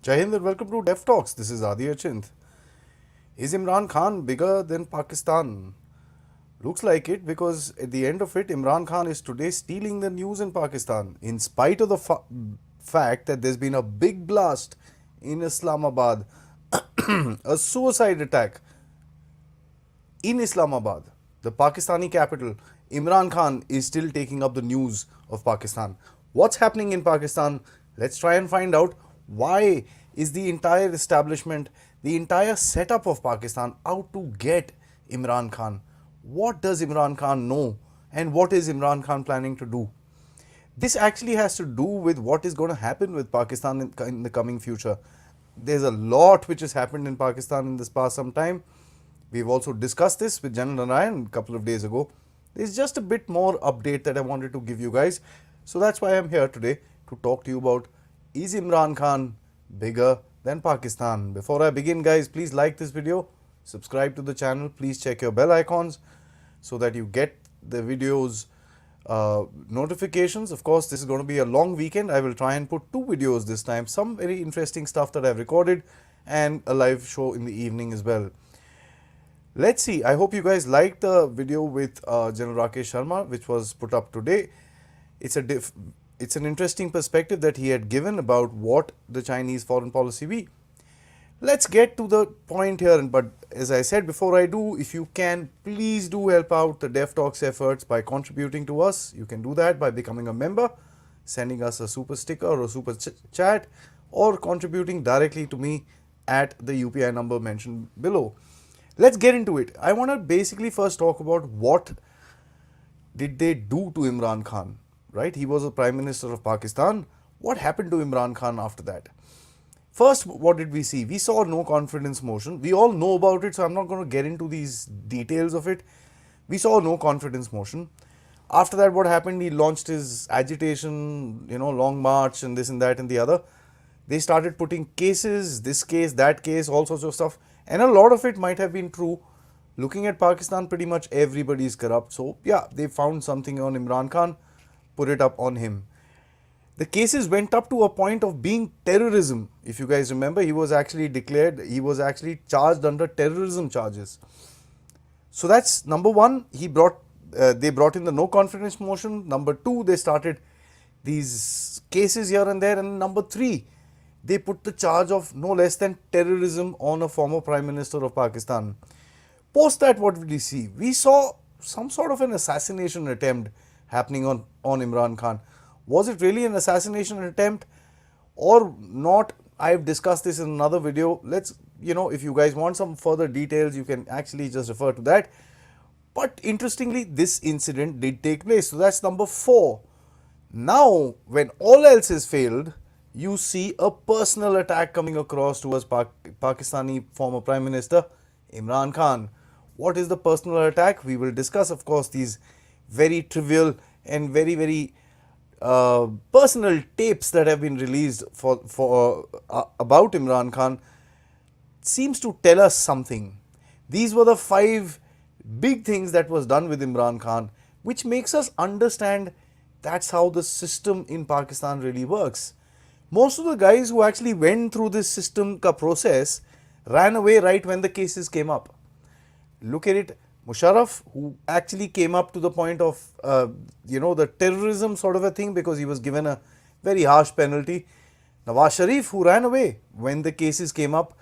Jai Hind and welcome to Dev Talks. This is Aadi. Is Imran Khan bigger than Pakistan? Looks like it because at the end of it, Imran Khan is today stealing the news in Pakistan in spite of the fact that there's been a big blast in Islamabad, a suicide attack in Islamabad, the Pakistani capital. Imran Khan is still taking up the news of Pakistan. What's happening in Pakistan? Let's try and find out. Why is the entire establishment, the entire setup of Pakistan out to get Imran Khan? What does Imran Khan know? And what is Imran Khan planning to do? This actually has to do with what is going to happen with Pakistan in the coming future. There's a lot which has happened in Pakistan in this past some time. We've also discussed this with General Narayan a couple of days ago. There's just a bit more update that I wanted to give you guys. So that's why I'm here today to talk to you about, is Imran Khan bigger than Pakistan? Before I begin, guys, please like this video, subscribe to the channel, please check your bell icons so that you get the videos notifications. Of course, this is going to be a long weekend. I will try and put 2 videos this time, some very interesting stuff that I've recorded and a live show in the evening as well. Let's see. I hope you guys liked the video with General Rakesh Sharma, which was put up today. It's an interesting perspective that he had given about what the Chinese foreign policy be. Let's get to the point here. But as I said before I do, if you can, please do help out the Dev Talks efforts by contributing to us. You can do that by becoming a member, sending us a super sticker or a super chat, or contributing directly to me at the UPI number mentioned below. Let's get into it. I want to basically first talk about what did they do to Imran Khan, right? He was the Prime Minister of Pakistan. What happened to Imran Khan after that? First, what did we see? We saw no confidence motion. We all know about it, so I'm not going to get into these details of it. We saw no confidence motion. After that, what happened? He launched his agitation, long march and this and that and the other. They started putting cases, this case, that case, all sorts of stuff. And a lot of it might have been true. Looking at Pakistan, pretty much everybody is corrupt. So, yeah, they found something on Imran Khan, put it up on him. The cases went up to a point of being terrorism. If you guys remember, he was actually charged under terrorism charges. So that's number one. They brought in the no confidence motion. Number two, they started these cases here and there. And number three, they put the charge of no less than terrorism on a former Prime Minister of Pakistan. Post that, what did we see? We saw some sort of an assassination attempt happening on Imran Khan. Was it really an assassination attempt or not? I've discussed this in another video. If you guys want some further details, you can actually just refer to that. But interestingly, this incident did take place. So that's number 4. Now, when all else has failed, you see a personal attack coming across towards Pakistani former Prime Minister Imran Khan. What is the personal attack? We will discuss, of course, these very trivial and very, very personal tapes that have been released about Imran Khan. Seems to tell us something. These were the 5 big things that was done with Imran Khan, which makes us understand that's how the system in Pakistan really works. Most of the guys who actually went through this system ka process ran away right when the cases came up. Look at it. Musharraf, who actually came up to the point of, the terrorism sort of a thing because he was given a very harsh penalty. Nawaz Sharif, who ran away when the cases came up.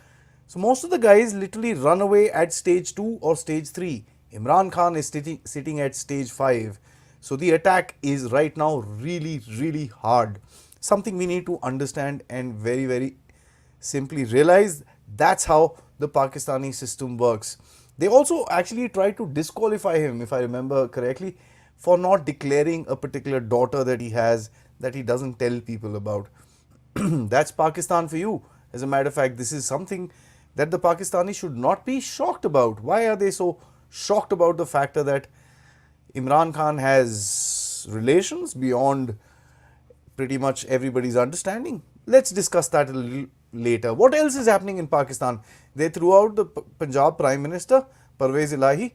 So most of the guys literally run away at stage 2 or stage 3. Imran Khan is sitting at stage 5. So the attack is right now really, really hard. Something we need to understand and very, very simply realize that's how the Pakistani system works. They also actually tried to disqualify him, if I remember correctly, for not declaring a particular daughter that he has that he doesn't tell people about. That's Pakistan for you. As a matter of fact, this is something that the Pakistanis should not be shocked about. Why are they so shocked about the factor that Imran Khan has relations beyond pretty much everybody's understanding? Let's discuss that a little later. What else is happening in Pakistan? They threw out the Punjab Prime Minister, Parvez Ilahi.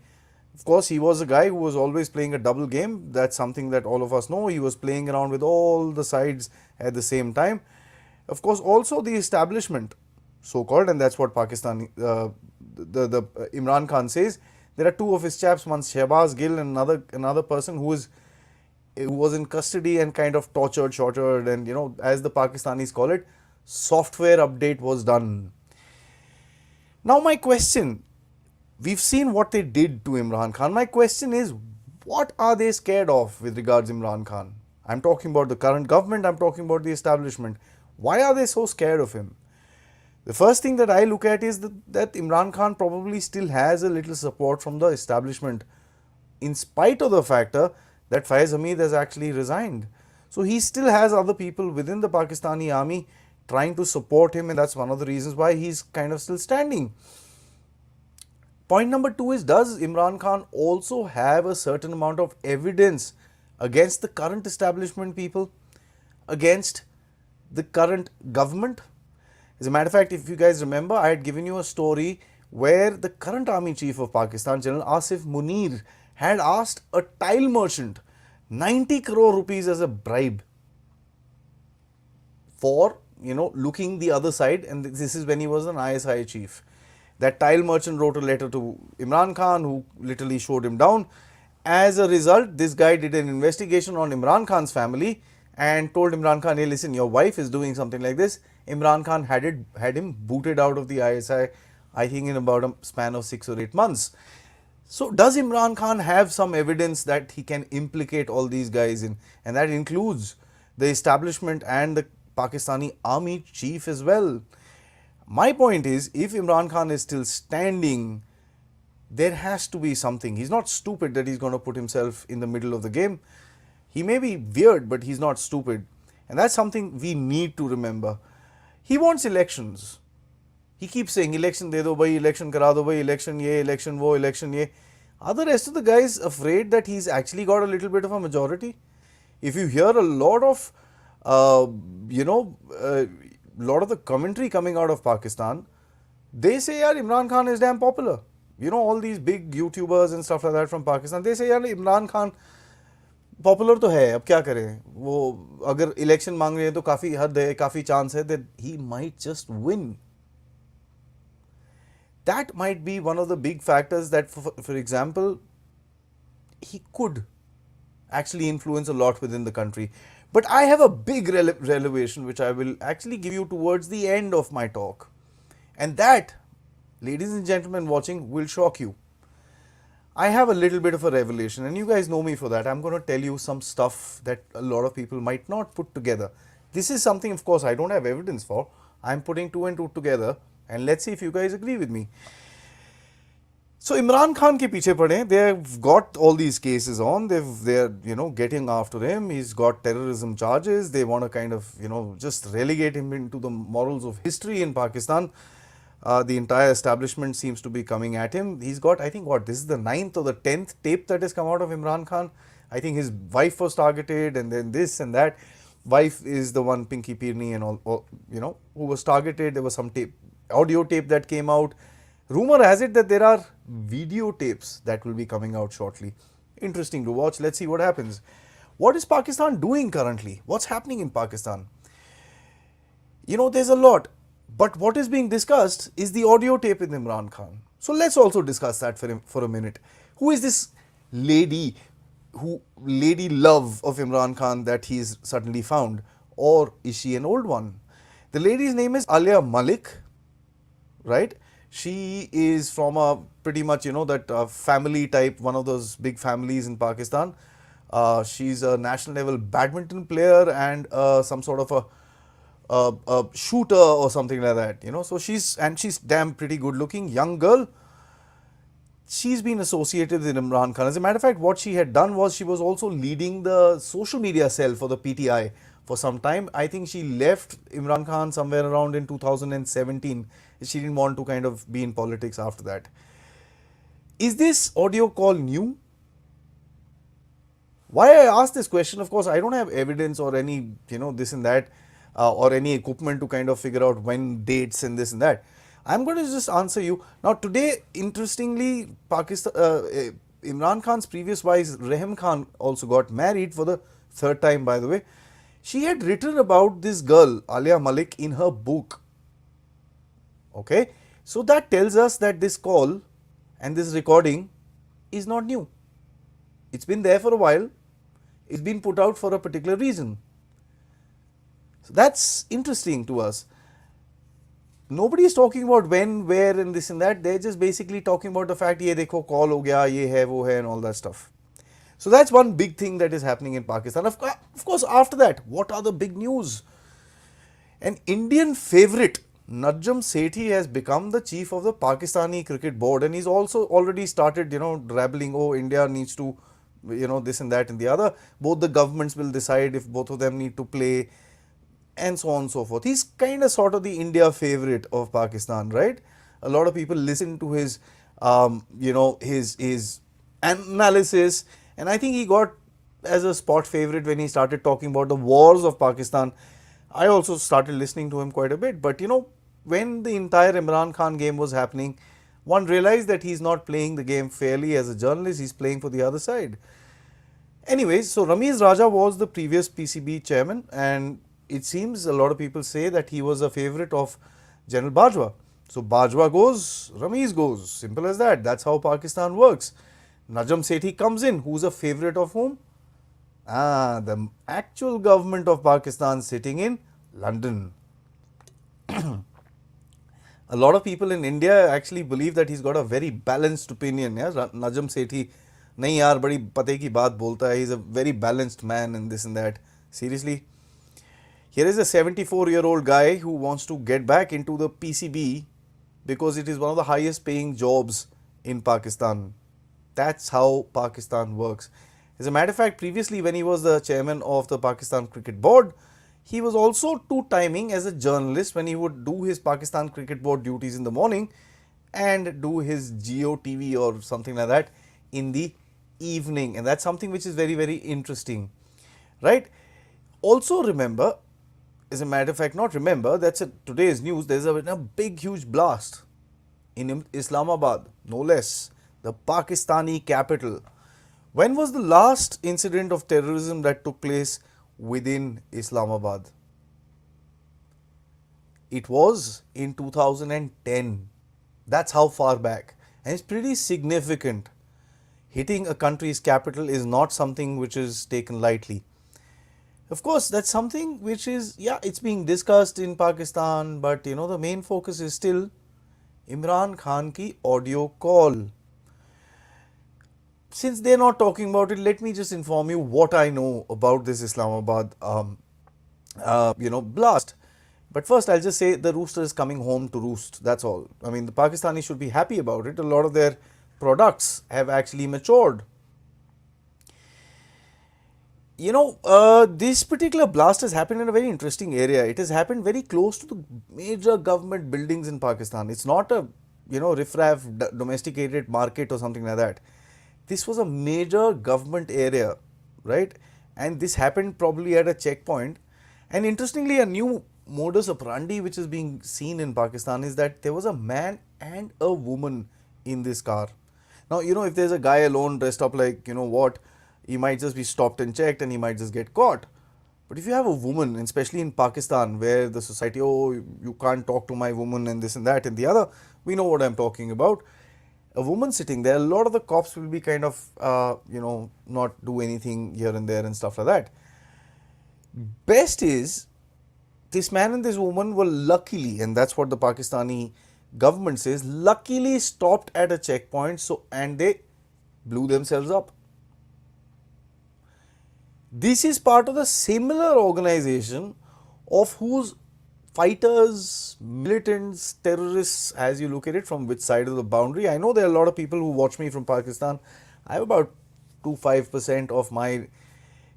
Of course, he was a guy who was always playing a double game. That's something that all of us know. He was playing around with all the sides at the same time. Of course, also the establishment, so called, and that's what Pakistan, the Imran Khan says. There are two of his chaps, one Shehbaz Gill and another person who was in custody and kind of tortured, and as the Pakistanis call it, software update was done. Now my question, we've seen what they did to Imran Khan. My question is, what are they scared of with regards to Imran Khan? I'm talking about the current government, I'm talking about the establishment. Why are they so scared of him? The first thing that I look at is that Imran Khan probably still has a little support from the establishment, in spite of the factor that Faiz Hamid has actually resigned. So he still has other people within the Pakistani army trying to support him, and that's one of the reasons why he's kind of still standing. Point number two is, does Imran Khan also have a certain amount of evidence against the current establishment people, against the current government? As a matter of fact, if you guys remember, I had given you a story where the current army chief of Pakistan, General Asif Munir, had asked a tile merchant 90 crore rupees as a bribe for, looking the other side, and this is when he was an ISI chief. That tile merchant wrote a letter to Imran Khan, who literally showed him down. As a result, this guy did an investigation on Imran Khan's family and told Imran Khan, hey, listen, your wife is doing something like this. Imran Khan had him booted out of the ISI, I think in about a span of 6 or 8 months. So does Imran Khan have some evidence that he can implicate all these guys in? And that includes the establishment and the Pakistani army chief as well. My point is, if Imran Khan is still standing, there has to be something. He's not stupid that he's going to put himself in the middle of the game. He may be weird, but he's not stupid. And that's something we need to remember. He wants elections. He keeps saying, election de do bhai, election kara do bhai, election ye, election wo, election ye. Are the rest of the guys afraid that he's actually got a little bit of a majority? If you hear a lot of, lot of the commentary coming out of Pakistan, they say, yaar, Imran Khan is damn popular. All these big YouTubers and stuff like that from Pakistan, they say, yaar, Imran Khan popular तो है, अब क्या करें, वो अगर election मांग रहे हैं तो काफ़ी हद है, काफ़ी चांस है that he might just win. That might be one of the big factors that, for example, he could actually influence a lot within the country. But I have a big revelation which I will actually give you towards the end of my talk. And that, ladies and gentlemen watching, will shock you. I have a little bit of a revelation, and you guys know me for that. I'm going to tell you some stuff that a lot of people might not put together. This is something, of course, I don't have evidence for. I'm putting two and two together, and let's see if you guys agree with me. So Imran Khan ke piche pade, they've got all these cases on. They're getting after him. He's got terrorism charges. They want to kind of just relegate him into the morals of history in Pakistan. The entire establishment seems to be coming at him. He's got, I think, this is the 9th or the 10th tape that has come out of Imran Khan. I think his wife was targeted, and then this and that. Wife is the one, Pinky Pirni, and all who was targeted. There was some audio tape that came out. Rumor has it that there are video tapes that will be coming out shortly. Interesting to watch. Let's see what happens. What is Pakistan doing currently? What's happening in Pakistan? There's a lot. But what is being discussed is the audio tape with Imran Khan. So let's also discuss that for a minute. Who is this lady love of Imran Khan that he's suddenly found? Or is she an old one? The lady's name is Alia Malik, right? She is from a pretty much, that family type, one of those big families in Pakistan. She's a national level badminton player and some sort of a shooter or something like that, So she's damn pretty good looking, young girl. She's been associated with Imran Khan. As a matter of fact, what she had done was she was also leading the social media cell for the PTI for some time. I think she left Imran Khan somewhere around in 2017. She didn't want to kind of be in politics after that. Is this audio call new? Why I ask this question, of course, I don't have evidence or any, this and that, or any equipment to kind of figure out when dates and this and that. I'm going to just answer you. Now today, interestingly, Imran Khan's previous wife, Rahim Khan, also got married for the third time, by the way. She had written about this girl, Alia Malik, in her book. Okay, so that tells us that this call and this recording is not new. It's been there for a while. It's been put out for a particular reason. So that's interesting to us. Nobody is talking about when, where, and this and that. They're just basically talking about the fact, ye dekho, call ho gaya, ye hai, wo hai, and all that stuff. So that's one big thing that is happening in Pakistan. Of course, after that, what are the big news? An Indian favourite, Najam Sethi, has become the chief of the Pakistani cricket board, and he's also already started, drabbling, oh, India needs to, this and that and the other. Both the governments will decide if both of them need to play, and so on and so forth. He's kind of sort of the India favourite of Pakistan, right? A lot of people listen to his, his analysis, and I think he got as a spot favourite when he started talking about the wars of Pakistan. I also started listening to him quite a bit, but when the entire Imran Khan game was happening, one realized that he's not playing the game fairly as a journalist, he's playing for the other side. Anyways, so Ramiz Raja was the previous PCB chairman, and it seems a lot of people say that he was a favourite of General Bajwa. So Bajwa goes, Ramiz goes, simple as that. That's how Pakistan works. Najam Sethi comes in, who's a favourite of whom? The actual government of Pakistan sitting in London. A lot of people in India actually believe that he's got a very balanced opinion. Yeah? Najam Sethi, nahi yaar, badi pate ki baat bolta hai. He's a very balanced man and this and that. Seriously? Here is a 74-year-old guy who wants to get back into the PCB because it is one of the highest paying jobs in Pakistan. That's how Pakistan works. As a matter of fact, previously when he was the chairman of the Pakistan Cricket Board, he was also two-timing as a journalist when he would do his Pakistan Cricket Board duties in the morning and do his Geo TV or something like that in the evening. And that's something which is very, very interesting, right? Also remember, as a matter of fact, not remember, that's today's news, there's a big, huge blast in Islamabad, no less, the Pakistani capital. When was the last incident of terrorism that took place within Islamabad? It was in 2010. That's how far back. And it's pretty significant. Hitting a country's capital is not something which is taken lightly. Of course, that's something which is, it's being discussed in Pakistan, but the main focus is still Imran Khan ki audio call. Since they're not talking about it, let me just inform you what I know about this Islamabad, blast. But first, I'll just say the rooster is coming home to roost. That's all. I mean, the Pakistanis should be happy about it. A lot of their products have actually matured. This particular blast has happened in a very interesting area. It has happened very close to the major government buildings in Pakistan. It's not a, riffraff domesticated market or something like that. This was a major government area, right? And this happened probably at a checkpoint. And interestingly, a new modus operandi which is being seen in Pakistan is that there was a man and a woman in this car. Now, if there's a guy alone dressed up like, he might just be stopped and checked and he might just get caught. But if you have a woman, especially in Pakistan, where the society, you can't talk to my woman and this and that and the other, we know what I'm talking about. A woman sitting there, a lot of the cops will be kind of, not do anything here and there and stuff like that. Best is, this man and this woman were luckily, and that's what the Pakistani government says, luckily stopped at a checkpoint, and they blew themselves up. This is part of the similar organization of whose fighters, militants, terrorists, as you look at it, from which side of the boundary. I know there are a lot of people who watch me from Pakistan. I have about 2-5% of my,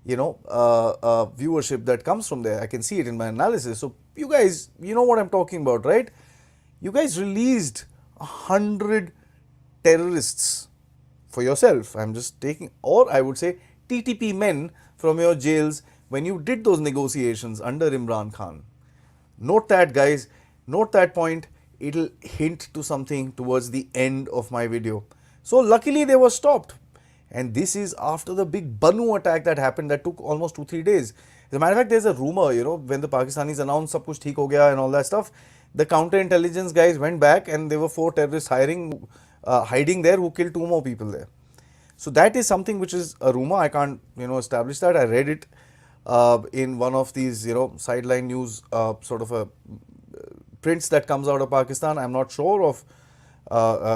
viewership that comes from there. I can see it in my analysis. So you guys, you know what I'm talking about, right? You guys released 100 terrorists for yourself. I'm just taking, or I would say TTP men from your jails when you did those negotiations under Imran Khan. Note that, guys. Note that point. It'll hint to something towards the end of my video. So luckily they were stopped. And this is after the big Banu attack that happened that took almost 2-3 days. As a matter of fact, there's a rumor, when the Pakistanis announced sab kuch theek ho gaya and all that stuff, the counterintelligence guys went back and there were 4 terrorists hiding there who killed 2 more people there. So that is something which is a rumor. I can't, establish that. I read it in one of these, sideline news sort of a prints that comes out of Pakistan. I'm not sure of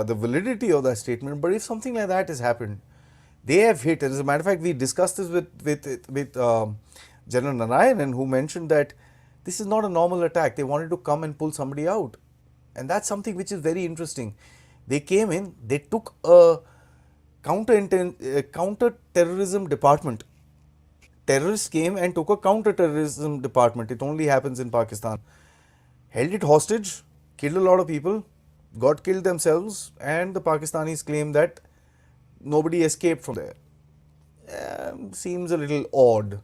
the validity of that statement, but if something like that has happened, they have hit. And as a matter of fact, we discussed this with General Narayanan, who mentioned that this is not a normal attack. They wanted to come and pull somebody out, and that's something which is very interesting. They came in, they took a counter-terrorism department. Terrorists came and took a counter-terrorism department. It only happens in Pakistan. Held it hostage, killed a lot of people, got killed themselves, and the Pakistanis claim that nobody escaped from there. Seems a little odd.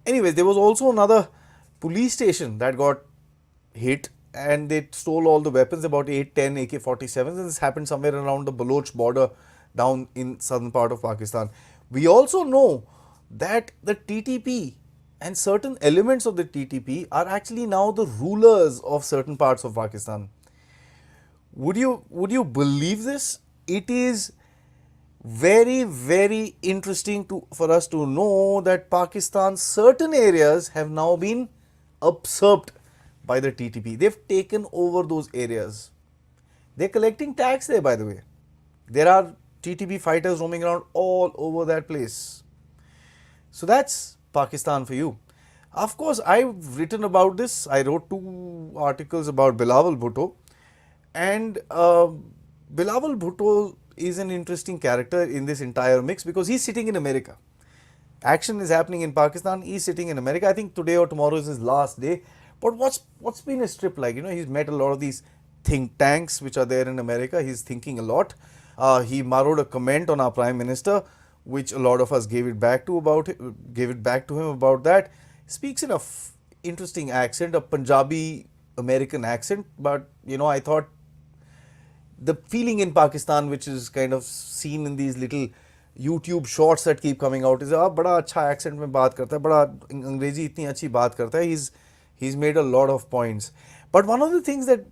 Anyways, there was also another police station that got hit, and they stole all the weapons, about 8-10 AK-47s, and this happened somewhere around the Baloch border down in southern part of Pakistan. We also know that the TTP and certain elements of the TTP are actually now the rulers of certain parts of Pakistan. Would you believe this? It is very, very interesting for us to know that Pakistan's certain areas have now been usurped by the TTP. They've taken over those areas. They're collecting tax there, by the way. There are TTP fighters roaming around all over that place. So that's Pakistan for you. Of course, I've written about this. I wrote 2 articles about Bilawal Bhutto. And Bilawal Bhutto is an interesting character in this entire mix because he's sitting in America. Action is happening in Pakistan. He's sitting in America. I think today or tomorrow is his last day. But what's been his trip like? He's met a lot of these think tanks which are there in America. He's thinking a lot. He borrowed a comment on our Prime Minister, which a lot of us gave it back to him about that. Speaks in a interesting accent, a Punjabi American accent. But I thought the feeling in Pakistan, which is kind of seen in these little YouTube shorts that keep coming out, is बड़ा अच्छा accent में बात करता है, बड़ा अंग्रेजी इतनी अच्छी बात करता है. He's made a lot of points. But one of the things that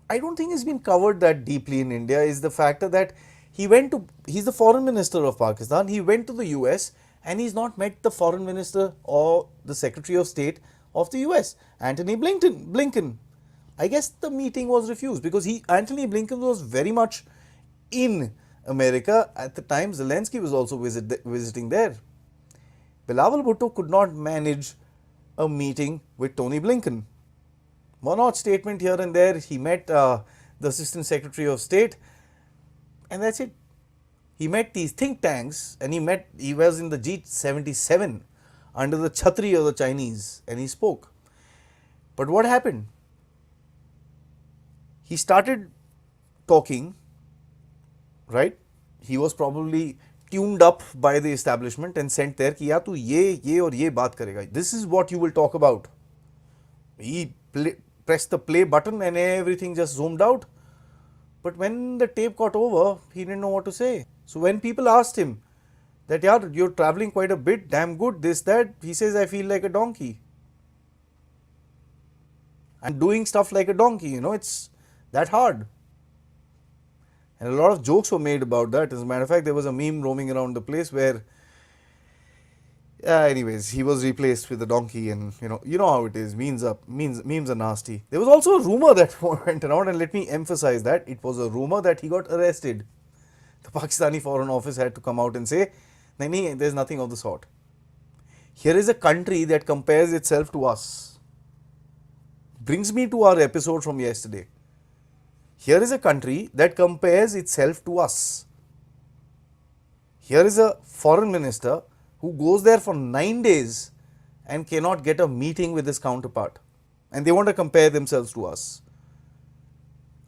I don't think has been covered that deeply in India is the fact that he's the foreign minister of Pakistan. He went to the US and he's not met the foreign minister or the Secretary of State of the US, Antony Blinken. I guess the meeting was refused because Antony Blinken was very much in America at the time. Zelensky was also visiting there. Bilawal Bhutto could not manage a meeting with Tony Blinken. One odd statement here and there. He met the Assistant Secretary of State, and that's it. He met these think tanks, and he was in the G77 under the Chhatri of the Chinese, and he spoke. But what happened? He started talking, right? He was probably tuned up by the establishment and sent there कि यार तू ये और ये बात करेगा. This is what you will talk about. He pressed the play button and everything just zoomed out. But when the tape got over, he didn't know what to say. So when people asked him that, yaar, you're traveling quite a bit, damn good, this, that, he says, I feel like a donkey. I'm doing stuff like a donkey, it's that hard. And a lot of jokes were made about that. As a matter of fact, there was a meme roaming around the place where, anyways, he was replaced with a donkey, and you know how it is. Memes are nasty. There was also a rumor that went around, and let me emphasize that it was a rumor that he got arrested. The Pakistani Foreign Office had to come out and say, "Nahi, there's nothing of the sort. Here is a country that compares itself to us." Brings me to our episode from yesterday. Here is a country that compares itself to us. Here is a foreign minister who goes there for 9 days and cannot get a meeting with his counterpart. And they want to compare themselves to us.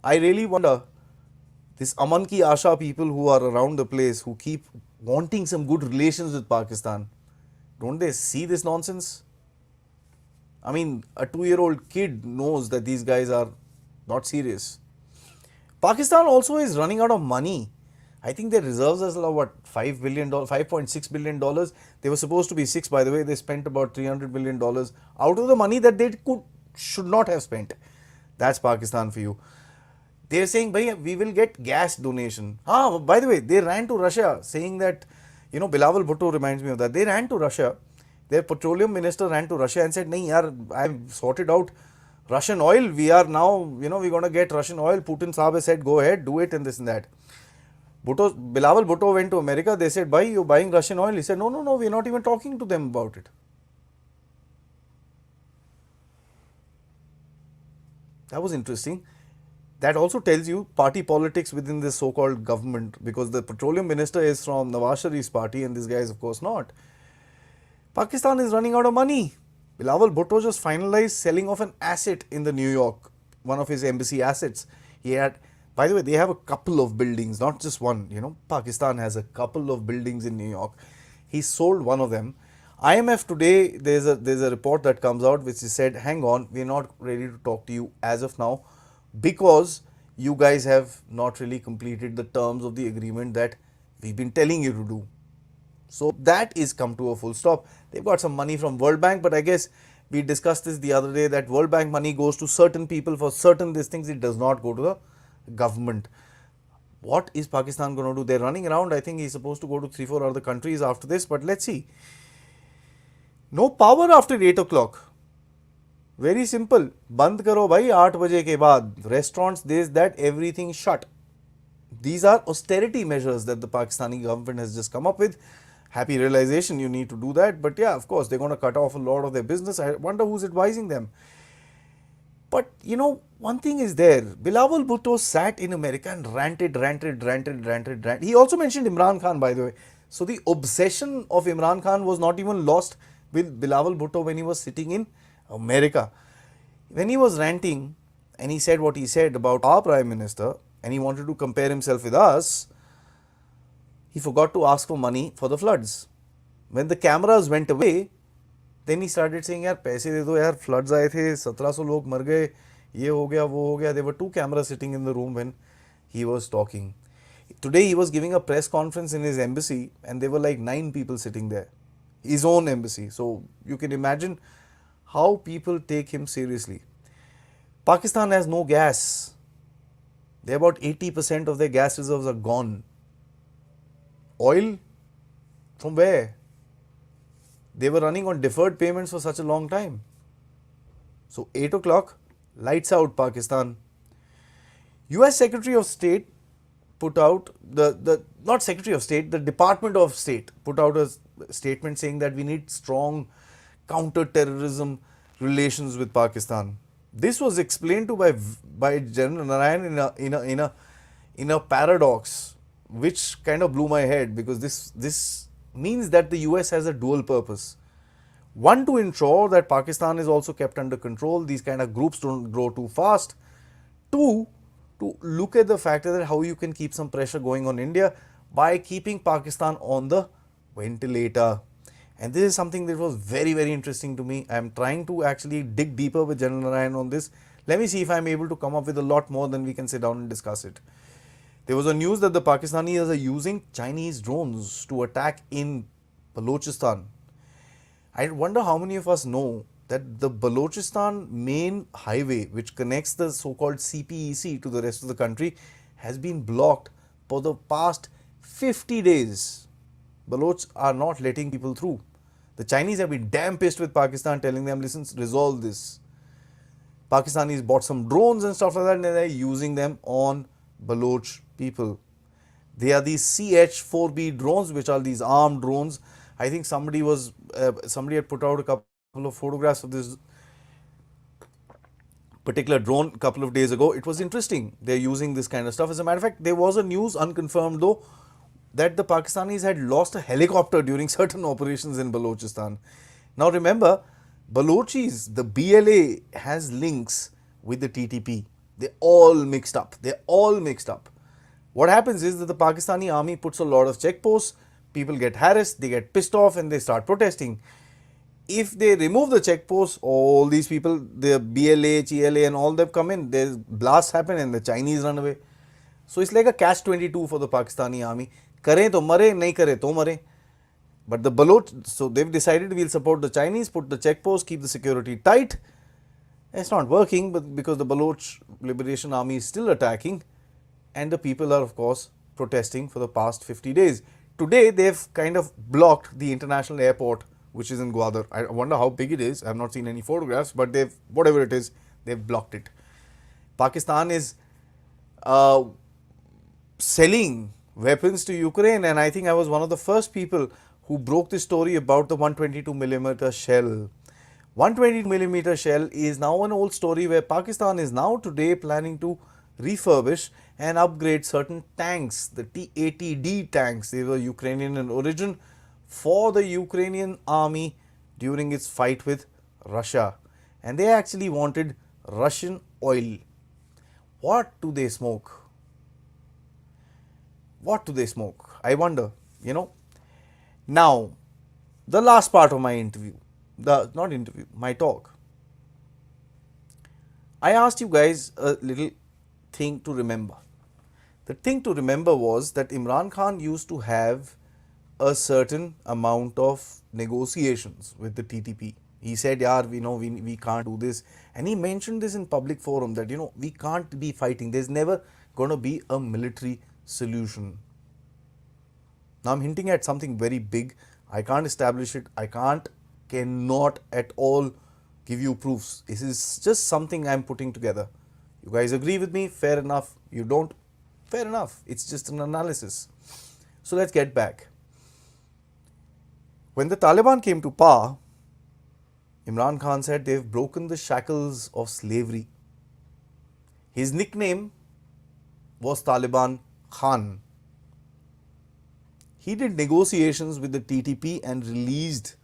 I really wonder, this Aman Ki Asha people who are around the place, who keep wanting some good relations with Pakistan, don't they see this nonsense? I mean, a 2-year-old kid knows that these guys are not serious. Pakistan also is running out of money. I think their reserves are what, $5 billion, $5.6 billion. They were supposed to be six, by the way. They spent about $300 million out of the money that they should not have spent. That's Pakistan for you. They're saying, Bhaiya, we will get gas donation. Ah, by the way, they ran to Russia saying that, Bilawal Bhutto reminds me of that. They ran to Russia. Their petroleum minister ran to Russia and said, nahi yaar, I've sorted out Russian oil. We are now, we're going to get Russian oil. Putin Saab has said, go ahead, do it and this and that. Bilawal Bhutto went to America. They said, bhai, you're buying Russian oil. He said, no, we're not even talking to them about it. That was interesting. That also tells you party politics within this so-called government, because the petroleum minister is from Nawaz Sharif's party and this guy is of course not. Pakistan is running out of money. Bilawal Bhutto just finalized selling off an asset in the New York, one of his embassy assets. He had, by the way, they have a couple of buildings, not just one. Pakistan has a couple of buildings in New York. He sold one of them. IMF today, there's a report that comes out which is said, hang on, we're not ready to talk to you as of now, because you guys have not really completed the terms of the agreement that we've been telling you to do. So that is come to a full stop. They've got some money from World Bank, but I guess we discussed this the other day that World Bank money goes to certain people for certain these things. It does not go to the government. What is Pakistan going to do? They're running around. I think he's supposed to go to 3-4 other countries after this, but let's see. No power after 8 o'clock. Very simple. Band karo bhai 8 baje ke baad. Restaurants, this, that, everything shut. These are austerity measures that the Pakistani government has just come up with. Happy realization you need to do that. But yeah, of course, they're going to cut off a lot of their business. I wonder who's advising them. But one thing is there. Bilawal Bhutto sat in America and ranted. He also mentioned Imran Khan, by the way. So the obsession of Imran Khan was not even lost with Bilawal Bhutto when he was sitting in America. When he was ranting and he said what he said about our Prime Minister and he wanted to compare himself with us, he forgot to ask for money for the floods. When the cameras went away, then he started saying, yaar, paise de do yaar, floods aaye the, 1700 log mar gaye, ye ho gaya, wo ho gaya. There were 2 cameras sitting in the room when he was talking. Today he was giving a press conference in his embassy and there were like 9 people sitting there. His own embassy. So you can imagine how people take him seriously. Pakistan has no gas. They're about 80% of their gas reserves are gone. Oil? From where? They were running on deferred payments for such a long time. So 8 o'clock, lights out Pakistan. US Secretary of State put out, not Secretary of State, the Department of State put out a statement saying that we need strong counter-terrorism relations with Pakistan. This was explained to by General Narayan in a paradox, which kind of blew my head, because this means that the US has a dual purpose. One, to ensure that Pakistan is also kept under control, these kind of groups don't grow too fast. Two, to look at the factor that how you can keep some pressure going on India by keeping Pakistan on the ventilator. And this is something that was very, very interesting to me. I am trying to actually dig deeper with General Narayan on this. Let me see if I am able to come up with a lot more than we can sit down and discuss it. There was a news that the Pakistanis are using Chinese drones to attack in Balochistan. I wonder how many of us know that the Balochistan main highway, which connects the so-called CPEC to the rest of the country, has been blocked for the past 50 days. Baloch are not letting people through. The Chinese have been damn pissed with Pakistan, telling them, listen, resolve this. Pakistanis bought some drones and stuff like that, and they're using them on Baloch people. They are these CH-4B drones, which are these armed drones. I think somebody had put out a couple of photographs of this particular drone a couple of days ago. It was interesting. They're using this kind of stuff. As a matter of fact, there was a news, unconfirmed though, that the Pakistanis had lost a helicopter during certain operations in Balochistan. Now remember, Balochis, the BLA has links with the TTP. They're all mixed up. What happens is that the Pakistani army puts a lot of checkposts, people get harassed, they get pissed off and they start protesting. If they remove the checkposts, all these people, the BLA, GLA and all them come in, there's blasts happen and the Chinese run away. So it's like a catch-22 for the Pakistani army. Kare to mare, nahi kare to mare. But the Baloch, so they've decided we'll support the Chinese, put the checkpost, keep the security tight. It's not working, but because the Baloch Liberation Army is still attacking, and the people are, of course, protesting for the past 50 days. Today, they've kind of blocked the international airport, which is in Gwadar. I wonder how big it is. I've not seen any photographs, but they've, whatever it is, they've blocked it. Pakistan is uh, selling weapons to Ukraine, and I think I was one of the first people who broke the story about the 122mm shell. 122mm shell is now an old story where Pakistan is now today planning to refurbish and upgrade certain tanks, the T-80D tanks. They were Ukrainian in origin for the Ukrainian army during its fight with Russia. And they actually wanted Russian oil. What do they smoke? What do they smoke? I wonder, Now, the last part of my interview, my talk. I asked you guys a little thing to remember. The thing to remember was that Imran Khan used to have a certain amount of negotiations with the TTP. He said, "Yaar, we can't do this," and he mentioned this in public forum that we can't be fighting. There's never going to be a military solution. Now I'm hinting at something very big. I can't establish it. Cannot at all give you proofs. This is just something I'm putting together. You guys agree with me? Fair enough. You don't? Fair enough. It's just an analysis. So let's get back. When the Taliban came to power, Imran Khan said they've broken the shackles of slavery. His nickname was Taliban Khan. He did negotiations with the TTP and released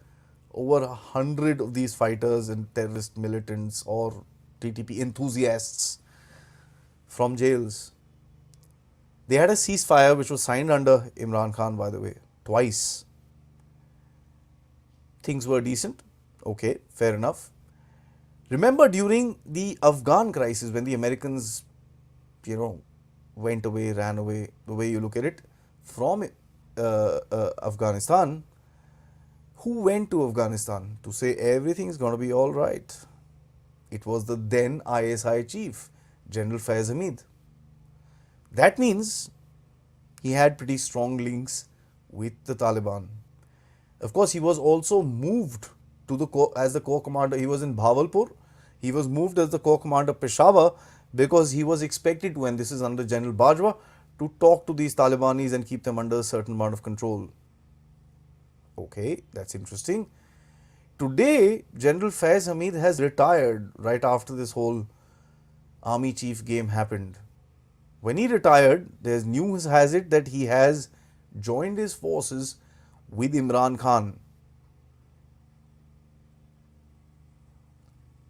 over 100 of these fighters and terrorist militants or TTP enthusiasts from jails. They had a ceasefire which was signed under Imran Khan, by the way, twice. Things were decent. Okay, fair enough. Remember during the Afghan crisis when the Americans, went away, ran away, the way you look at it, from Afghanistan, who went to Afghanistan to say everything is going to be all right? It was the then ISI chief, General Faiz Hamid. That means he had pretty strong links with the Taliban. Of course, he was also moved to as the corps commander. He was in Bhavalpur. He was moved as the corps commander Peshawar because he was expected to, and this is under General Bajwa, to talk to these Talibanis and keep them under a certain amount of control. Okay, that's interesting. Today, General Faiz Hamid has retired right after this whole army chief game happened. When he retired, there's news has it that he has joined his forces with Imran Khan.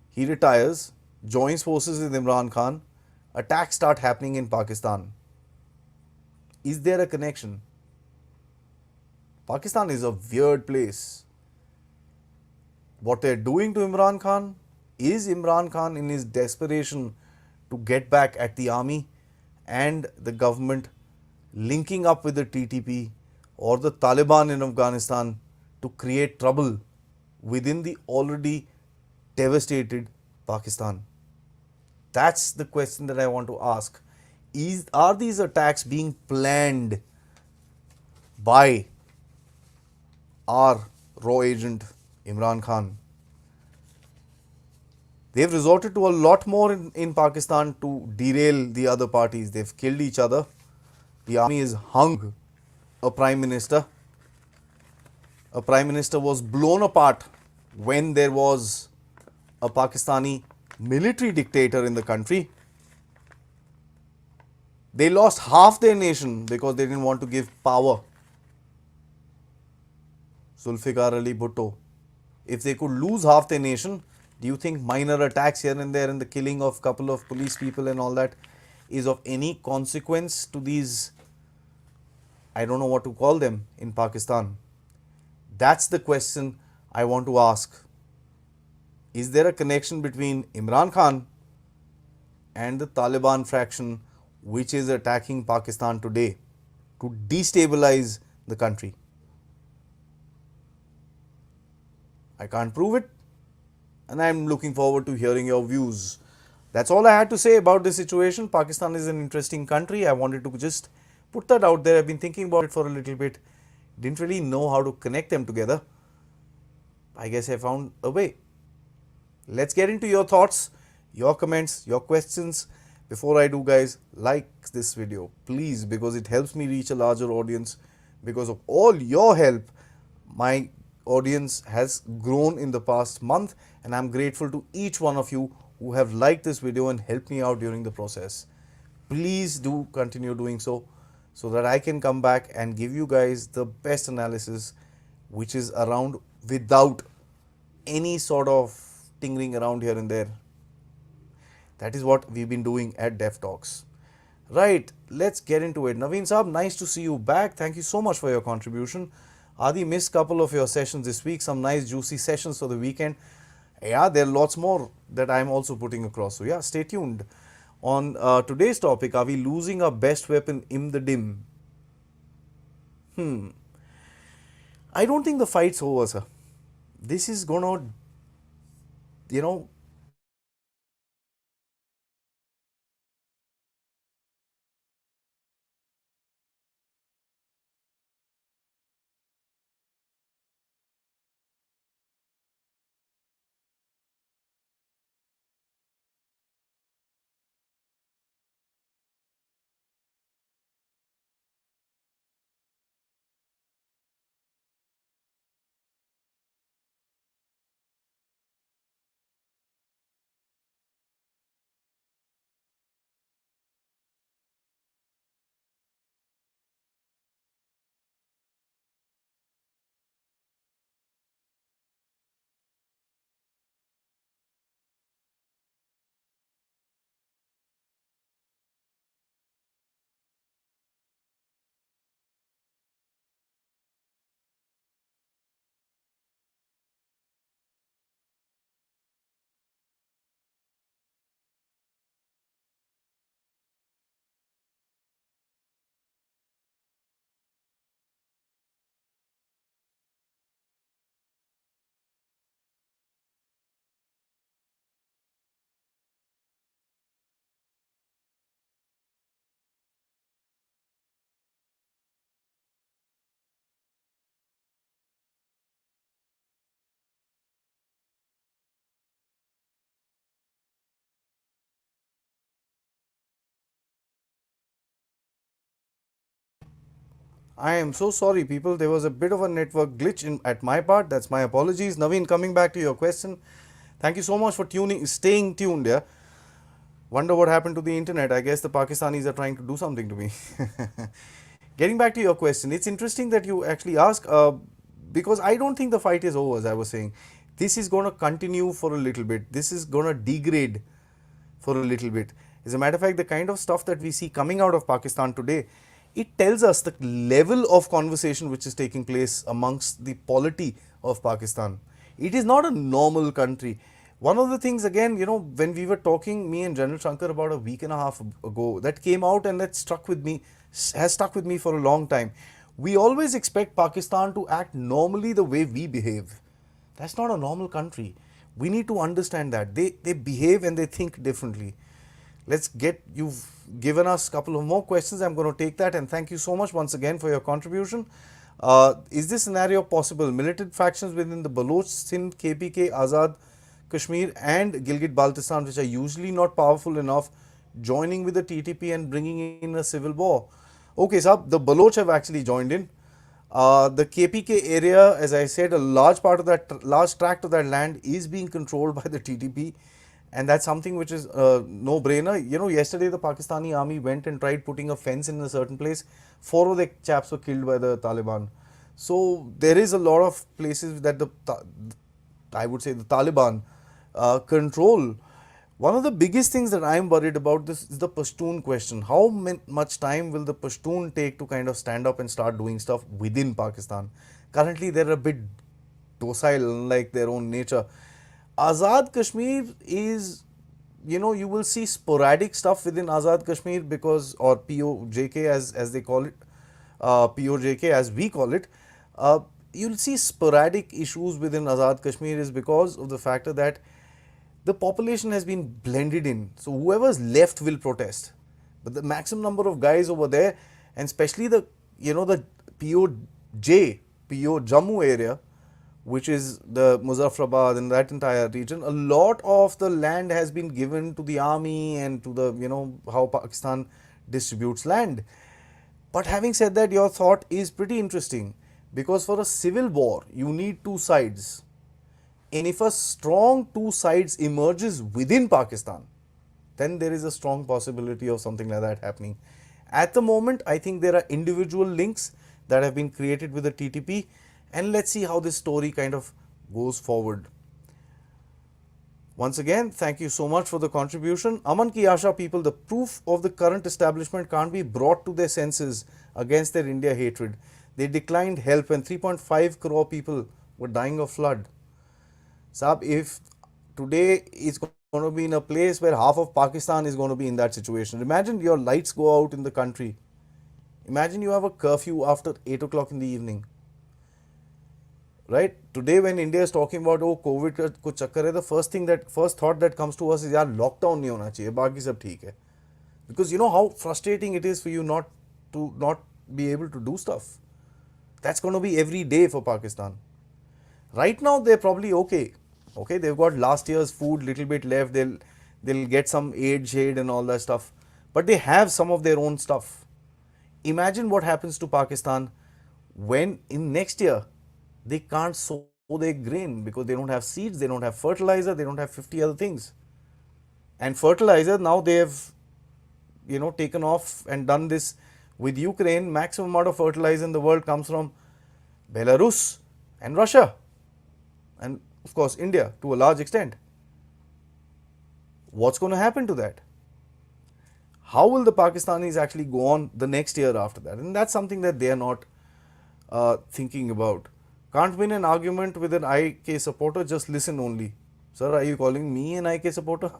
He retires, joins forces with Imran Khan, attacks start happening in Pakistan. Is there a connection? Pakistan is a weird place. What they're doing to Imran Khan, is Imran Khan in his desperation to get back at the army and the government linking up with the TTP or the Taliban in Afghanistan to create trouble within the already devastated Pakistan? That's the question that I want to ask. Are these attacks being planned by our raw agent Imran Khan? They've resorted to a lot more in Pakistan to derail the other parties. They've killed each other. The army has hung a prime minister. A prime minister was blown apart when there was a Pakistani military dictator in the country. They lost half their nation because they didn't want to give power. Zulfikar Ali Bhutto. If they could lose half their nation, do you think minor attacks here and there and the killing of a couple of police people and all that is of any consequence to these, I don't know what to call them, in Pakistan? That's the question I want to ask. Is there a connection between Imran Khan and the Taliban fraction, which is attacking Pakistan today to destabilize the country. I can't prove it, and I'm looking forward to hearing your views. That's all I had to say about this situation. Pakistan is an interesting country. I wanted to just put that out there. I've been thinking about it for a little bit. Didn't really know how to connect them together. I guess I found a way. Let's get into your thoughts, your comments, your questions. Before I do, guys, like this video, please, because it helps me reach a larger audience. Because of all your help, my audience has grown in the past month, and I'm grateful to each one of you who have liked this video and helped me out during the process. Please do continue doing so that I can come back and give you guys the best analysis which is around without any sort of tingling around here and there. That is what we've been doing at Dev Talks. Right, let's get into it. Naveen Saab, nice to see you back. Thank you so much for your contribution. Aadi, missed a couple of your sessions this week. Some nice juicy sessions for the weekend. Yeah, there are lots more that I'm also putting across. So yeah, stay tuned. On today's topic, are we losing our best weapon in the dim? I don't think the fight's over, sir. This is gonna, you know, I am so sorry, people. There was a bit of a network glitch at my part. That's my apologies. Naveen, coming back to your question. Thank you so much for staying tuned. Yeah. Wonder what happened to the internet. I guess the Pakistanis are trying to do something to me. Getting back to your question, it's interesting that you actually ask because I don't think the fight is over, as I was saying. This is going to continue for a little bit. This is going to degrade for a little bit. As a matter of fact, the kind of stuff that we see coming out of Pakistan today, it tells us the level of conversation which is taking place amongst the polity of Pakistan. It is not a normal country. One of the things, again, when we were talking, me and General Shankar, about a week and a half ago, that came out and that has stuck with me for a long time. We always expect Pakistan to act normally the way we behave. That's not a normal country. We need to understand that. They behave and they think differently. You've given us a couple of more questions. I'm going to take that, and thank you so much once again for your contribution. Is this scenario possible? Militant factions within the Baloch, Sindh, KPK, Azad, Kashmir and Gilgit-Baltistan, which are usually not powerful enough, joining with the TTP and bringing in a civil war. Okay, sir, the Baloch have actually joined in. The KPK area, as I said, a large tract of that land is being controlled by the TTP, and that's something which is no-brainer. Yesterday the Pakistani army went and tried putting a fence in a certain place. 4 of the chaps were killed by the Taliban. So there is a lot of places that I would say the Taliban control. One of the biggest things that I'm worried about this is the Pashtun question. How much time will the Pashtun take to kind of stand up and start doing stuff within Pakistan? Currently, they're a bit docile, unlike their own nature. Azad Kashmir is you will see sporadic stuff within Azad Kashmir because, or POJK as they call it, POJK as we call it. Uh, you'll see sporadic issues within Azad Kashmir is because of the factor that the population has been blended in. So whoever's left will protest. But the maximum number of guys over there, and especially the POJ, PO Jammu area, which is the Muzaffarabad and that entire region, a lot of the land has been given to the army and to the, how Pakistan distributes land. But having said that, your thought is pretty interesting because for a civil war, you need two sides. And if a strong two sides emerges within Pakistan, then there is a strong possibility of something like that happening. At the moment, I think there are individual links that have been created with the TTP, and let's see how this story kind of goes forward. Once again, thank you so much for the contribution. Aman Ki Asha people, the proof of the current establishment can't be brought to their senses against their India hatred. They declined help when 3.5 crore people were dying of flood. Sab, if today is going to be in a place where half of Pakistan is going to be in that situation. Imagine your lights go out in the country. Imagine you have a curfew after 8 o'clock in the evening. Right? Today when India is talking about, oh, COVID का कुछ चक्कर है, the first thought that comes to us is, यार lockdown नहीं होना चाहिए, बाकी सब ठीक है. Because you know how frustrating it is for you not be able to do stuff. That's going to be every day for Pakistan. Right now they're probably okay. Okay, they've got last year's food, little bit left. They'll get some aid, shade, and all that stuff. But they have some of their own stuff. Imagine what happens to Pakistan when in next year they can't sow their grain because they don't have seeds, they don't have fertilizer, they don't have 50 other things. And fertilizer now they have, taken off and done this with Ukraine. Maximum amount of fertilizer in the world comes from Belarus and Russia. And of course, India to a large extent. What's going to happen to that? How will the Pakistanis actually go on the next year after that? And that's something that they are not thinking about. Can't win an argument with an IK supporter, just listen only. Sir, are you calling me an IK supporter?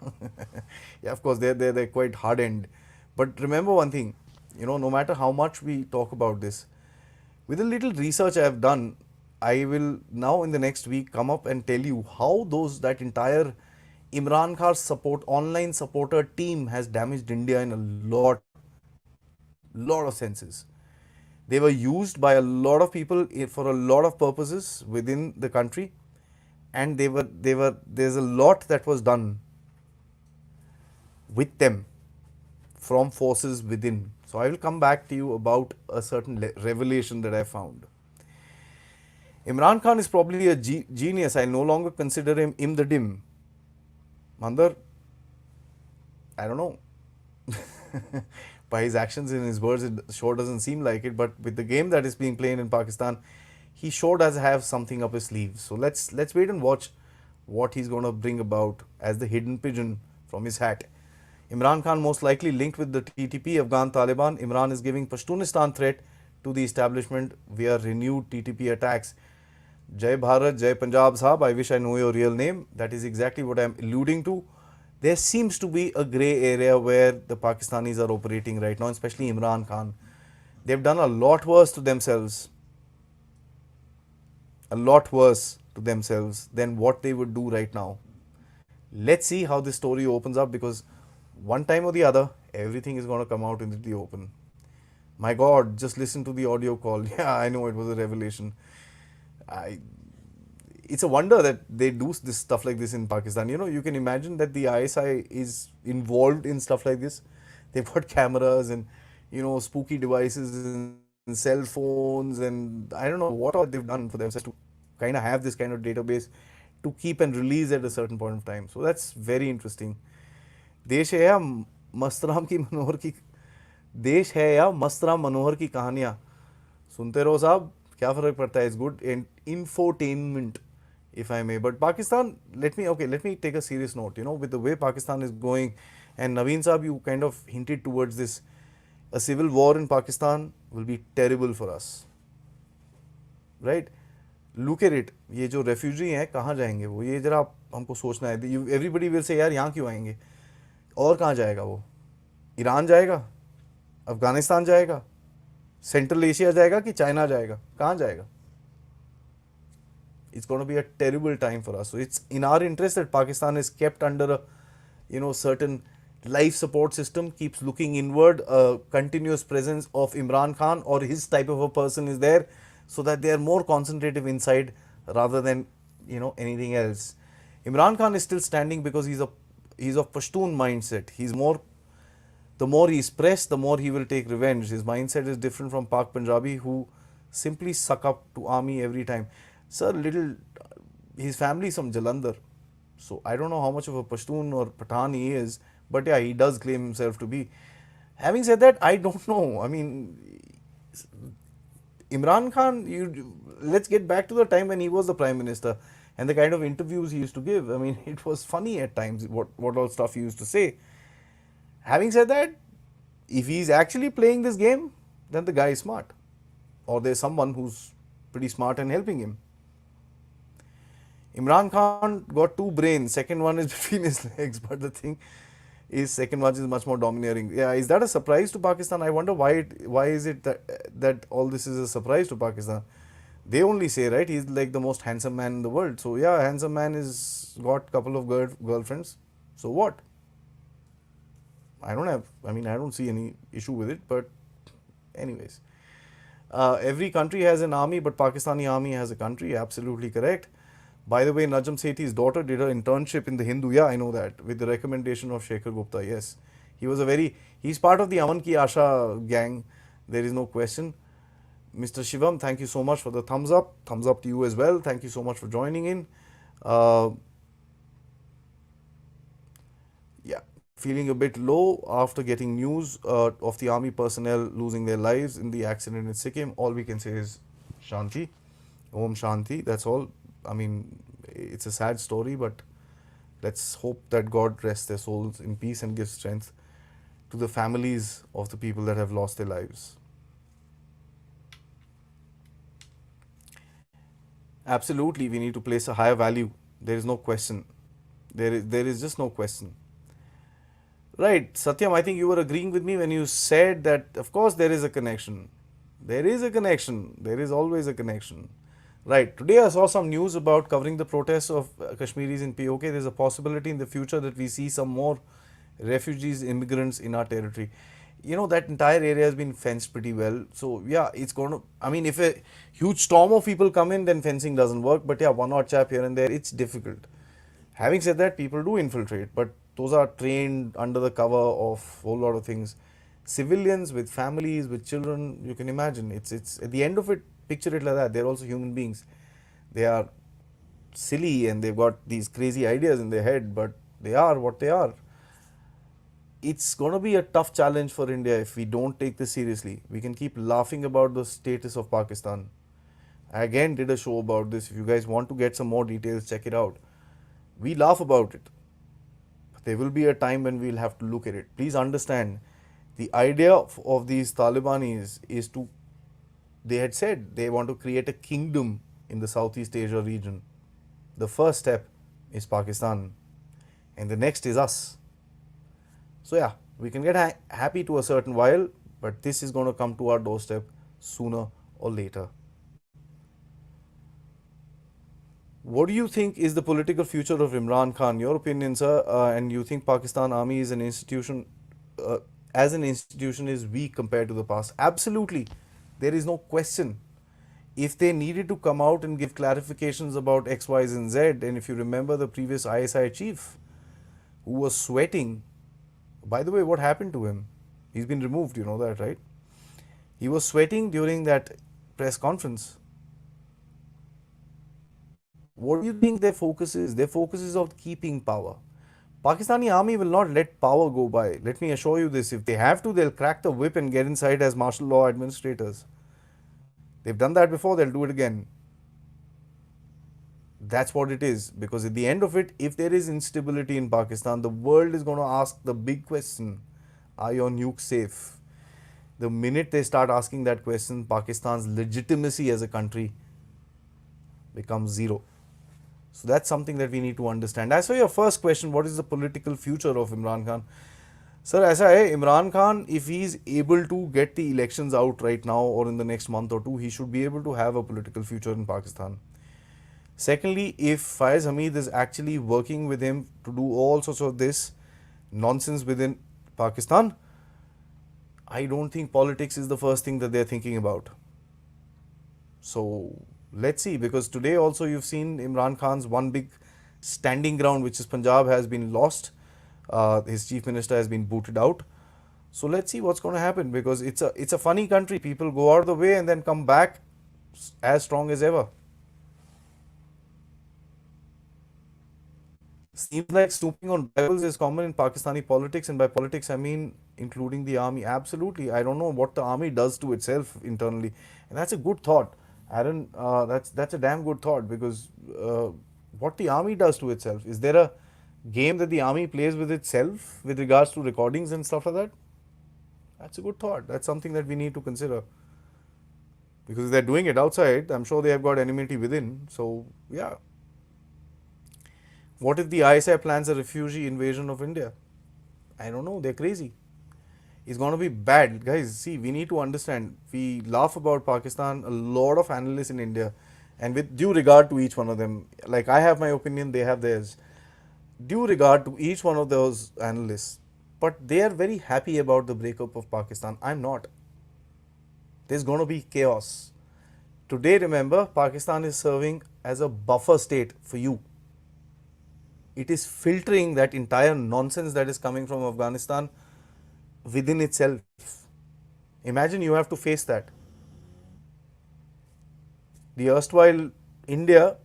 Yeah, of course, they're quite hardened. But remember one thing, no matter how much we talk about this, with a little research I have done, I will now in the next week come up and tell you how that entire Imran Khan online supporter team has damaged India in a lot of senses. They were used by a lot of people for a lot of purposes within the country, and there's a lot that was done with them from forces within. So I will come back to you about a certain revelation that I found. Imran Khan is probably a genius. I no longer consider him the dim. Mandar, I don't know. By his actions and his words, it sure doesn't seem like it. But with the game that is being played in Pakistan, he sure does have something up his sleeve. So let's wait and watch what he's going to bring about as the hidden pigeon from his hat. Imran Khan most likely linked with the TTP, Afghan Taliban. Imran is giving Pashtunistan threat to the establishment via renewed TTP attacks. Jai Bharat, Jai Punjab Sahab, I wish I know your real name. That is exactly what I am alluding to. There seems to be a grey area where the Pakistanis are operating right now, especially Imran Khan. They've done a lot worse to themselves. A lot worse to themselves than what they would do right now. Let's see how this story opens up, because one time or the other, everything is going to come out into the open. My God, just listen to the audio call. Yeah, I know it was a revelation. It's a wonder that they do this stuff like this in Pakistan. You can imagine that the ISI is involved in stuff like this. They've got cameras and, spooky devices and cell phones, and I don't know what all they've done for themselves to kind of have this kind of database to keep and release at a certain point of time. So that's very interesting. देश है या मस्तराम मनोहर की कहानियाँ सुनते रहो साहब, क्या फर्क पड़ता है. It's good infotainment, if I may. But Pakistan, let me take a serious note. With the way Pakistan is going, and Naveen Saab, you kind of hinted towards this, a civil war in Pakistan will be terrible for us, right? Look at it. ये जो refugee हैं कहाँ जाएंगे वो, ये जरा हमको सोचना है. Everybody will say यार यहाँ क्यों आएंगे. और कहाँ जाएगा वो? ईरान जाएगा? अफगानिस्तान जाएगा? सेंट्रल एशिया जाएगा कि चाइना जाएगा? कहाँ जाएगा? It's going to be a terrible time for us. So it's in our interest that Pakistan is kept under a, certain life support system, keeps looking inward. A continuous presence of Imran Khan or his type of a person is there, so that they are more concentrative inside rather than anything else. Imran Khan is still standing because he's of Pashtun mindset. He's more, the more he's pressed, the more he will take revenge. His mindset is different from Pak Punjabi, who simply suck up to army every time. Sir, his family is from Jalandhar, so I don't know how much of a Pashtun or Pathan he is, but yeah, he does claim himself to be. Having said that, I don't know. I mean, Imran Khan, let's get back to the time when he was the prime minister and the kind of interviews he used to give. I mean, it was funny at times what all stuff he used to say. Having said that, if he's actually playing this game, then the guy is smart, or there's someone who's pretty smart and helping him. Imran Khan got two brains. Second one is between his legs, but the thing is, second one is much more domineering. Yeah, is that a surprise to Pakistan? I wonder why is it that all this is a surprise to Pakistan? They only say, right, he's like the most handsome man in the world. So yeah, handsome man is got couple of girlfriends. So what? I don't see any issue with it, but anyways. Every country has an army, but Pakistani army has a country. Absolutely correct. By the way, Najam Sethi's daughter did an internship in the Hindu. Yeah, I know that. With the recommendation of Shekhar Gupta. Yes. He's part of the Aman Ki Asha gang. There is no question. Mr. Shivam, thank you so much for the thumbs up. Thumbs up to you as well. Thank you so much for joining in. Yeah, feeling a bit low after getting news of the army personnel losing their lives in the accident in Sikkim. All we can say is Shanti, Om Shanti. That's all. I mean, it's a sad story, but let's hope that God rests their souls in peace and gives strength to the families of the people that have lost their lives. Absolutely, we need to place a higher value. There is no question. There is just no question. Right, Satyam, I think you were agreeing with me when you said that, of course, there is a connection. There is a connection. There is always a connection. Right, today I saw some news about covering the protests of Kashmiris in POK. There's a possibility in the future that we see some more refugees, immigrants in our territory. That entire area has been fenced pretty well. So, yeah, it's going to, if a huge storm of people come in, then fencing doesn't work. But, yeah, one odd chap here and there, it's difficult. Having said that, people do infiltrate, but those are trained under the cover of a whole lot of things. Civilians with families, with children, you can imagine. It's at the end of it, picture it like that. They're also human beings. They are silly and they've got these crazy ideas in their head, but they are what they are. It's going to be a tough challenge for India if we don't take this seriously. We can keep laughing about the status of Pakistan. I again did a show about this. If you guys want to get some more details, check it out. We laugh about it. But there will be a time when we'll have to look at it. Please understand, the idea of these Talibanis is to, they had said they want to create a kingdom in the Southeast Asia region. The first step is Pakistan, and the next is us. So yeah, we can get happy to a certain while, but this is going to come to our doorstep sooner or later. What do you think is the political future of Imran Khan? Your opinion, sir, and you think Pakistan Army is an institution, as an institution, is weak compared to the past? Absolutely, there is no question. If they needed to come out and give clarifications about X, Y, and Z, and if you remember the previous ISI chief who was sweating, by the way, what happened to him? He's been removed, you know that, right? He was sweating during that press conference. What do you think their focus is? Their focus is on keeping power. Pakistani army will not let power go by. Let me assure you this. If they have to, they'll crack the whip and get inside as martial law administrators. They've done that before, they'll do it again. That's what it is. Because at the end of it, if there is instability in Pakistan, the world is going to ask the big question, are your nukes safe? The minute they start asking that question, Pakistan's legitimacy as a country becomes zero. So that's something that we need to understand. As for your first question, what is the political future of Imran Khan? Sir, as I Imran Khan, if he's able to get the elections out right now or in the next month or two, he should be able to have a political future in Pakistan. Secondly, if Faiz Hamid is actually working with him to do all sorts of this nonsense within Pakistan, I don't think politics is the first thing that they're thinking about. So let's see, because today also you've seen Imran Khan's one big standing ground, which is Punjab, has been lost. His chief minister has been booted out. So let's see what's going to happen, because it's a funny country. People go out of the way and then come back as strong as ever. Seems like snooping on rivals is common in Pakistani politics, and by politics I mean including the army. Absolutely, I don't know what the army does to itself internally, and that's a good thought, Aaron. That's a damn good thought, because what the army does to itself, is there a game that the army plays with itself with regards to recordings and stuff like that? That's a good thought. That's something that we need to consider, because if they're doing it outside, I'm sure they have got enmity within. So yeah. What if the ISI plans a refugee invasion of India? I don't know. They're crazy. It's going to be bad. Guys, see, we need to understand. We laugh about Pakistan, a lot of analysts in India, and with due regard to each one of them, like I have my opinion, they have theirs. Due regard to each one of those analysts, but they are very happy about the breakup of Pakistan. I'm not. There's going to be chaos. Today, remember, Pakistan is serving as a buffer state for you. It is filtering that entire nonsense that is coming from Afghanistan within itself. Imagine you have to face that. The erstwhile India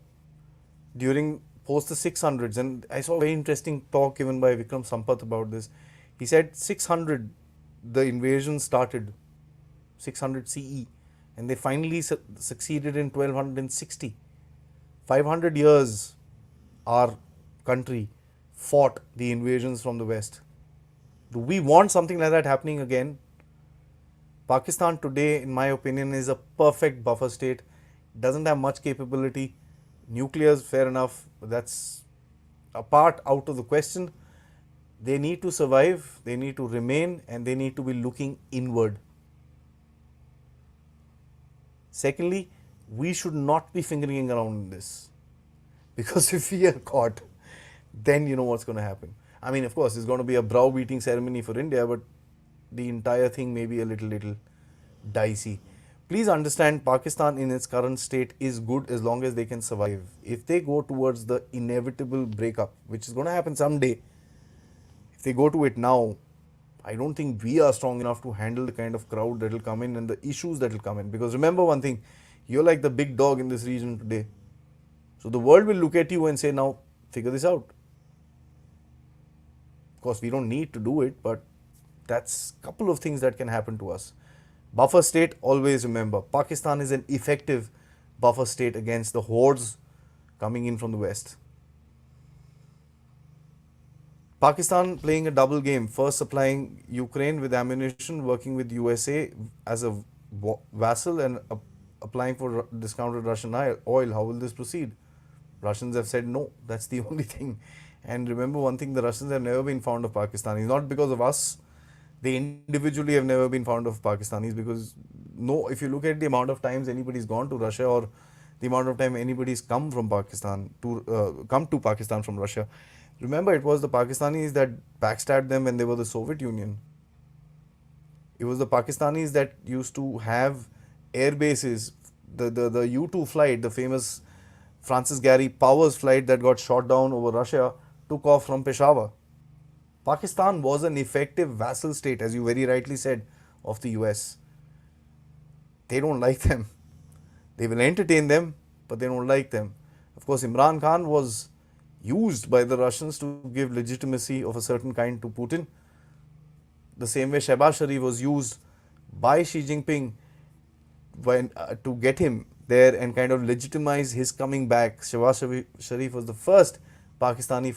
during post the 600s, and I saw a very interesting talk given by Vikram Sampath about this. He said 600, the invasion started, 600 CE, and they finally succeeded in 1260. 500 years our country fought the invasions from the West. Do we want something like that happening again? Pakistan today, in my opinion, is a perfect buffer state. Doesn't have much capability. Nuclear is fair enough, but that's a part out of the question. They need to survive, they need to remain, and they need to be looking inward. Secondly, we should not be fingering around in this, because if we are caught, then you know what's going to happen. I mean, of course, it's going to be a brow-beating ceremony for India, but the entire thing may be a little dicey. Please understand, Pakistan in its current state is good as long as they can survive. If they go towards the inevitable breakup, which is going to happen someday, if they go to it now, I don't think we are strong enough to handle the kind of crowd that will come in and the issues that will come in. Because remember one thing, you're like the big dog in this region today. So the world will look at you and say, now figure this out. Of course, we don't need to do it, but that's a couple of things that can happen to us. Buffer state, always remember, Pakistan is an effective buffer state against the hordes coming in from the West. Pakistan playing a double game, first supplying Ukraine with ammunition, working with USA as a vassal, and applying for discounted Russian oil. How will this proceed? Russians have said no, that's the only thing. And remember one thing, the Russians have never been fond of Pakistanis, not because of us. They individually have never been fond of Pakistanis, because no, if you look at the amount of times anybody's gone to Russia, or the amount of time anybody's come from Pakistan to come to Pakistan from Russia, remember it was the Pakistanis that backstabbed them when they were the Soviet Union. It was the Pakistanis that used to have air bases. The U-2 flight, the famous Francis Gary Powers flight that got shot down over Russia, took off from Peshawar. Pakistan was an effective vassal state, as you very rightly said, of the US. They don't like them. They will entertain them, but they don't like them. Of course, Imran Khan was used by the Russians to give legitimacy of a certain kind to Putin. The same way Shehbaz Sharif was used by Xi Jinping to get him there and kind of legitimize his coming back. Shehbaz Sharif was the first Pakistani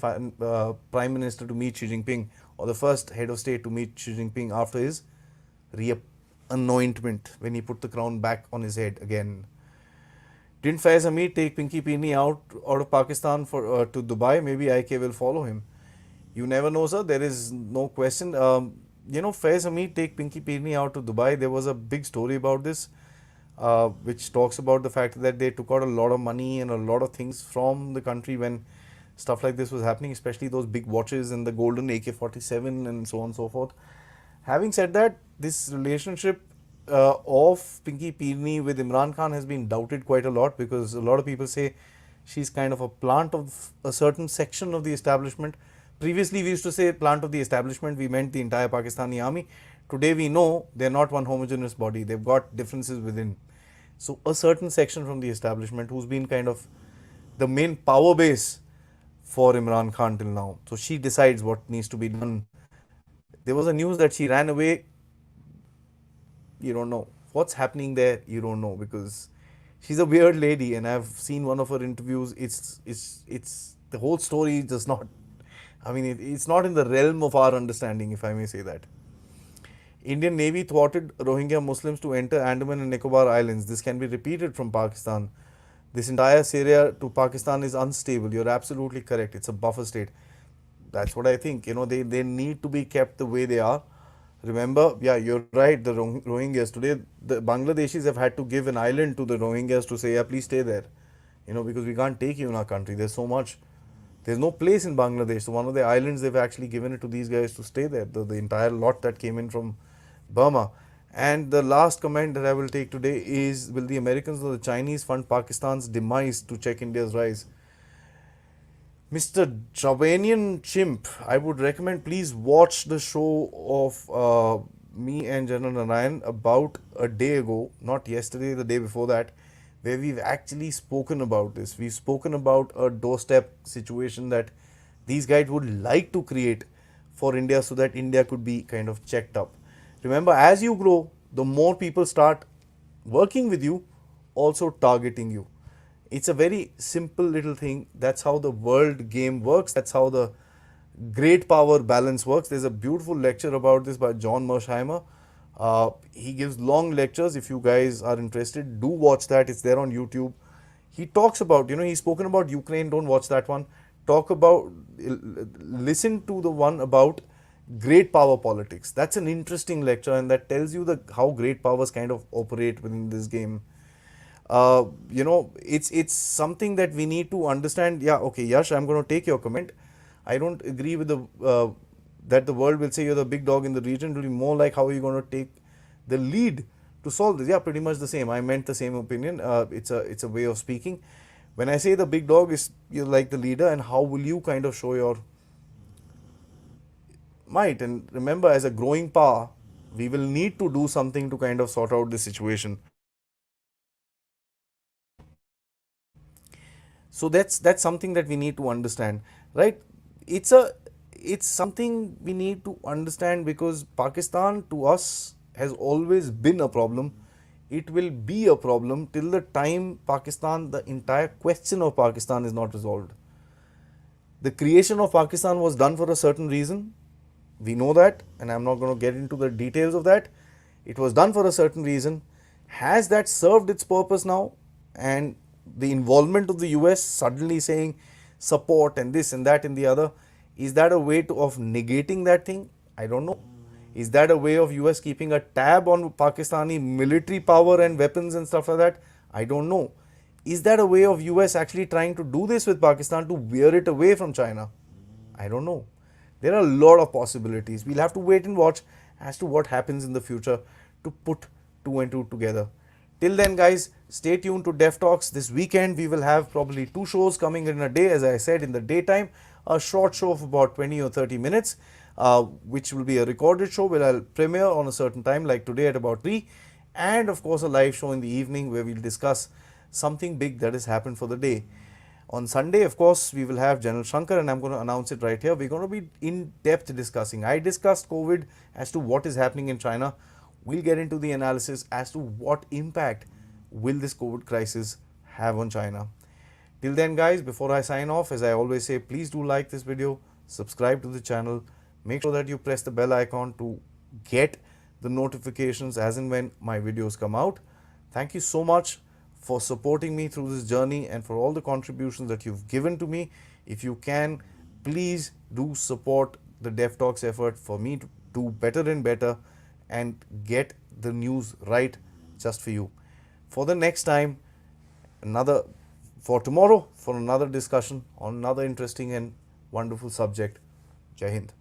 Prime Minister to meet Xi Jinping, or the first head of state to meet Xi Jinping after his anointment, when he put the crown back on his head again. Didn't Faiz Hamid take Pinky Peeny out of Pakistan for to Dubai? Maybe IK will follow him. You never know, sir. There is no question. Faiz Hamid take Pinky Peeny out to Dubai. There was a big story about this, which talks about the fact that they took out a lot of money and a lot of things from the country when stuff like this was happening, especially those big watches and the golden AK-47 and so on and so forth. Having said that, this relationship of Pinky Peeny with Imran Khan has been doubted quite a lot, because a lot of people say she's kind of a plant of a certain section of the establishment. Previously, we used to say plant of the establishment, we meant the entire Pakistani army. Today, we know they're not one homogeneous body, they've got differences within. So, a certain section from the establishment who's been kind of the main power base for Imran Khan till now. So, she decides what needs to be done. There was a news that she ran away. You don't know what's happening there. You don't know, because she's a weird lady, and I've seen one of her interviews. It's the whole story does not. I mean, it's not in the realm of our understanding, if I may say that. Indian Navy thwarted Rohingya Muslims to enter Andaman and Nicobar Islands. This can be repeated from Pakistan. This entire area to Pakistan is unstable. You're absolutely correct. It's a buffer state. That's what I think. They need to be kept the way they are. Remember, yeah, you're right, the Rohingyas. Today, the Bangladeshis have had to give an island to the Rohingyas to say, yeah, please stay there. Because we can't take you in our country. There's so much. There's no place in Bangladesh. So one of the islands, they've actually given it to these guys to stay there. The entire lot that came in from Burma. And the last comment that I will take today is, will the Americans or the Chinese fund Pakistan's demise to check India's rise? Mr. Jovanian Chimp, I would recommend please watch the show of me and General Narayan about a day ago, not yesterday, the day before that, where we've actually spoken about this. We've spoken about a doorstep situation that these guys would like to create for India so that India could be kind of checked up. Remember, as you grow, the more people start working with you, also targeting you. It's a very simple little thing. That's how the world game works. That's how the great power balance works. There's a beautiful lecture about this by John Mersheimer. He gives long lectures. If you guys are interested, do watch that. It's there on YouTube. He talks about, he's spoken about Ukraine. Don't watch that one. Listen to the one about great power politics. That's an interesting lecture, and that tells you how great powers kind of operate within this game. It's something that we need to understand. Yeah, okay, Yash, I'm going to take your comment. I don't agree with that the world will say you're the big dog in the region. It will be more like, how are you going to take the lead to solve this? Yeah, pretty much the same. I meant the same opinion. It's a way of speaking. When I say the big dog is you're like the leader, and how will you kind of show your might? And remember, as a growing power, we will need to do something to kind of sort out this situation. So that's something that we need to understand, right? It's something we need to understand, because Pakistan to us has always been a problem. It will be a problem till the time the entire question of Pakistan is not resolved. The creation of Pakistan was done for a certain reason. We know that, and I'm not going to get into the details of that. It was done for a certain reason. Has that served its purpose now? And the involvement of the US suddenly saying support and this and that and the other, is that a way of negating that thing? I don't know. Is that a way of US keeping a tab on Pakistani military power and weapons and stuff like that? I don't know. Is that a way of US actually trying to do this with Pakistan to veer it away from China? I don't know. There are a lot of possibilities. We'll have to wait and watch as to what happens in the future to put two and two together. Till then, guys, stay tuned to Dev Talks. This weekend, we will have probably 2 shows coming in a day, as I said, in the daytime. A short show of about 20 or 30 minutes, which will be a recorded show where I'll premiere on a certain time, like today at about 3. And, of course, a live show in the evening where we'll discuss something big that has happened for the day. On Sunday, of course, we will have General Shankar, and I'm going to announce it right here. We're going to be in depth discussing. I discussed COVID as to what is happening in China. We'll get into the analysis as to what impact will this COVID crisis have on China. Till then, guys, before I sign off, as I always say, please do like this video, subscribe to the channel, make sure that you press the bell icon to get the notifications as and when my videos come out. Thank you so much for supporting me through this journey and for all the contributions that you've given to me. If you can, please do support the Dev Talks effort for me to do better and better and get the news right just for you. For the next time, another for tomorrow, for another discussion on another interesting and wonderful subject. Jai Hind.